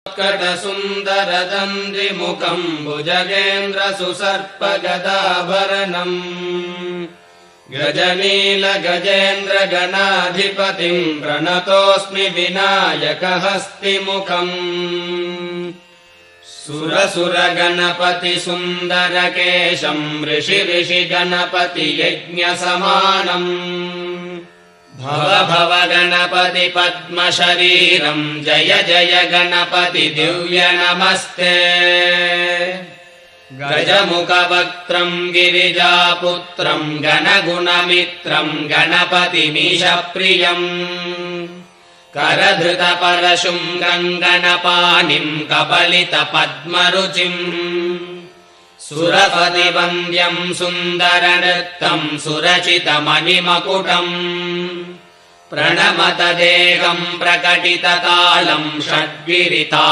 उत्कटसुन्दरदन्दिमुखम् भुजगेन्द्रसुसर्पगदाभरणम् गजनीलगजेन्द्रगणाधिपतिम् प्रणतोऽस्मि विनायकहस्तिमुखम् सुरसुरगणपतिसुन्दरकेशम् ऋषिगणपतियज्ञसमानम् भव भव गणपति पद्मशरीरम् जय जय गणपति दिव्य नमस्ते गजमुखवक्त्रम् गिरिजापुत्रम् गणगुणमित्रम् गणपतिमीशप्रियम् करधृतपरशुम् गङ्गणपाणिम् कपलितपद्मरुचिम् सुरपतिवन्द्यम् सुन्दरनृत्तम् सुरचितमणिमकुटम् प्रणमत देहम् प्रकटितकालम् षड्गिरिता